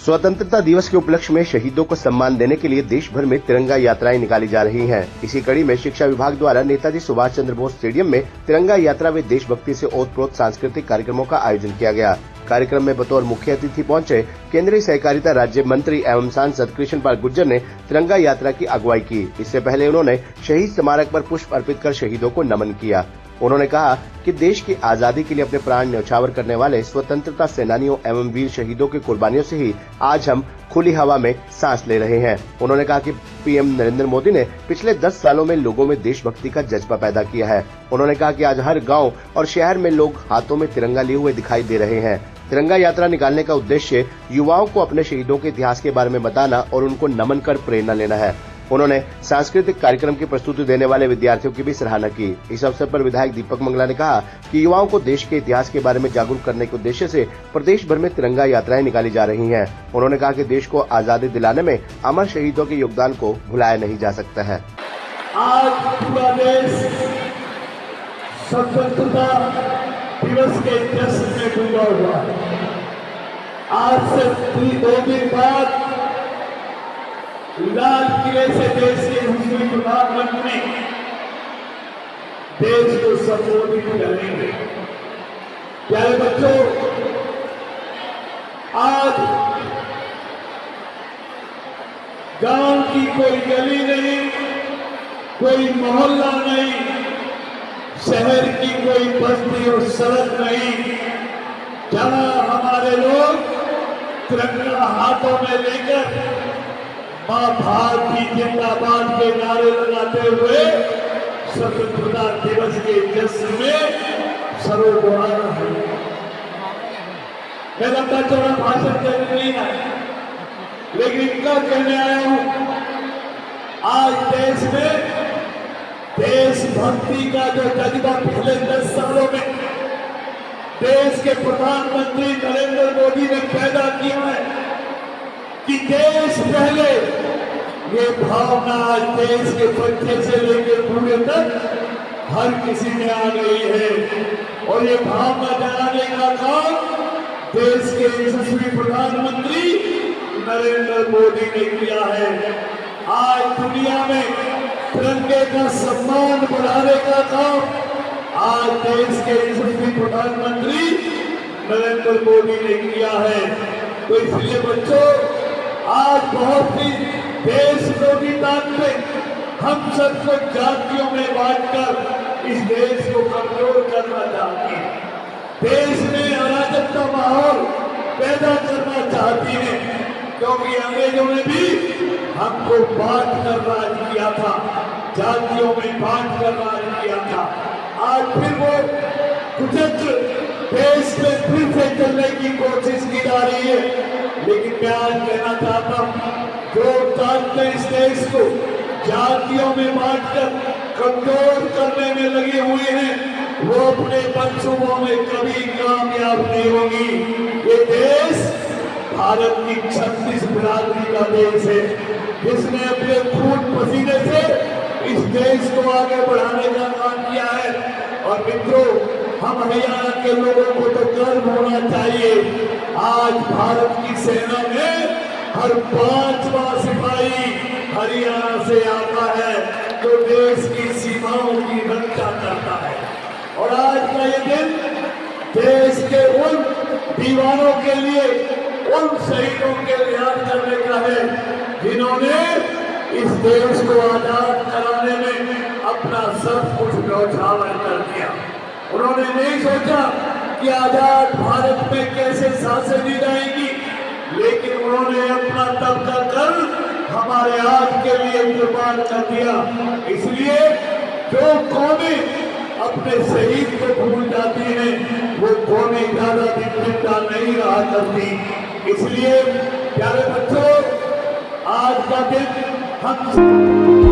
स्वतंत्रता दिवस के उपलक्ष्य में शहीदों को सम्मान देने के लिए देश भर में तिरंगा यात्राएं निकाली जा रही हैं। इसी कड़ी में शिक्षा विभाग द्वारा नेताजी सुभाष चंद्र बोस स्टेडियम में तिरंगा यात्रा व देशभक्ति से ओतप्रोत सांस्कृतिक कार्यक्रमों का आयोजन किया गया। कार्यक्रम में बतौर मुख्य अतिथि पहुंचे केंद्रीय सहकारिता राज्य मंत्री एवं सांसद कृष्ण पाल गुर्जर ने तिरंगा यात्रा की अगुवाई की। इससे पहले उन्होंने शहीद स्मारक पर पुष्प अर्पित कर शहीदों को नमन किया। उन्होंने कहा कि देश की आजादी के लिए अपने प्राण न्यौछावर करने वाले स्वतंत्रता सेनानियों एवं वीर शहीदों की कुर्बानियों से ही आज हम खुली हवा में सांस ले रहे हैं। उन्होंने कहा कि पीएम नरेंद्र मोदी ने पिछले 10 सालों में लोगों में देशभक्ति का जज्बा पैदा किया है। उन्होंने कहा कि आज हर गांव और शहर में लोग हाथों में तिरंगा लिए हुए दिखाई दे रहे हैं। तिरंगा यात्रा निकालने का उद्देश्य युवाओं को अपने शहीदों के इतिहास के बारे में बताना और उनको नमन कर प्रेरणा लेना है। उन्होंने सांस्कृतिक कार्यक्रम की प्रस्तुति देने वाले विद्यार्थियों की भी सराहना की। इस अवसर पर विधायक दीपक मंगला ने कहा कि युवाओं को देश के इतिहास के बारे में जागरूक करने के उद्देश्य से प्रदेश भर में तिरंगा यात्राएं निकाली जा रही हैं। उन्होंने कहा कि देश को आजादी दिलाने में अमर शहीदों के योगदान को भुलाया नहीं जा सकता है। आज पूरा देश स्वतंत्रता दिवस के जश्न में डूबा हुआ है। आज से 2 दिन बाद लाल किले से देश के यशस्वी प्रधानमंत्री देश को संबोधित करेंगे। प्यारे बच्चों, आज गांव की कोई गली नहीं, कोई मोहल्ला नहीं, शहर की कोई बस्ती और सड़क नहीं, जहां हमारे लोग तिरंगा हाथों में लेकर मां भारती जिंदाबाद के नारे लगाते हुए स्वतंत्रता दिवस के जश्न में सरोवराना है। मैं लंबा चौड़ा भाषण देने नहीं आया, लेकिन इतना कहने आया हूं, आज देश में देशभक्ति का जो जज्बा पिछले 10 सालों में देश के प्रधानमंत्री नरेंद्र मोदी ने पैदा किया है कि देश पहले, ये भावना आज देश के बच्चे से लेकर बूढ़े तक हर किसी में आ गई है। और ये भावना जगाने का काम देश के यशस्वी प्रधानमंत्री नरेंद्र मोदी ने किया है। आज दुनिया में तिरंगे का सम्मान बढ़ाने का काम आज देश के यशस्वी प्रधानमंत्री नरेंद्र मोदी ने किया है। तो इसलिए बच्चों, आज बहुत ही देशद्रोही ताकते हम सबको जातियों में बांटकर इस देश को कमजोर करना चाहती है, देश में अराजक का माहौल पैदा करना चाहती है, क्योंकि अंग्रेजों ने भी हमको बांट कर राज किया था, जातियों में बांट कर राज किया था। आज फिर वो कुचक्र देश में फिर से चलने की कोशिश की जा रही है। लेकिन मैं आज कहना चाहता हूं, जो जानते इस देश को जातियों में बांटकर कमजोर करने में लगे हुए हैं, वो अपने मंसूबों में कभी कामयाब नहीं होंगी। ये देश भारत की 36 बिरादरी का देश है, जिसने अपने खून पसीने से इस देश को आगे बढ़ाने का काम किया है। और मित्रों, हम हरियाणा के लोगों को तो गर्व होना चाहिए, आज भारत की सेना में हर 5वां सिपाही हरियाणा से आता है, जो देश की सीमाओं की रक्षा करता है। और आज का ये दिन देश के उन दीवानों के लिए, उन शहीदों के याद करने का है, जिन्होंने इस देश को आजाद कराने में अपना सब कुछ न्यौछावर कर दिया। उन्होंने नहीं सोचा कि आजाद भारत में कैसे सांसें ली जाएंगी, लेकिन उन्होंने अपना तबका कर हमारे आज के लिए कुर्बान कर दिया। इसलिए जो कौमें अपने शहीद को भूल जाती हैं, वो कौमें ज्यादा दिन जिंदा नहीं रहा करती। इसलिए प्यारे बच्चों, आज का दिन हम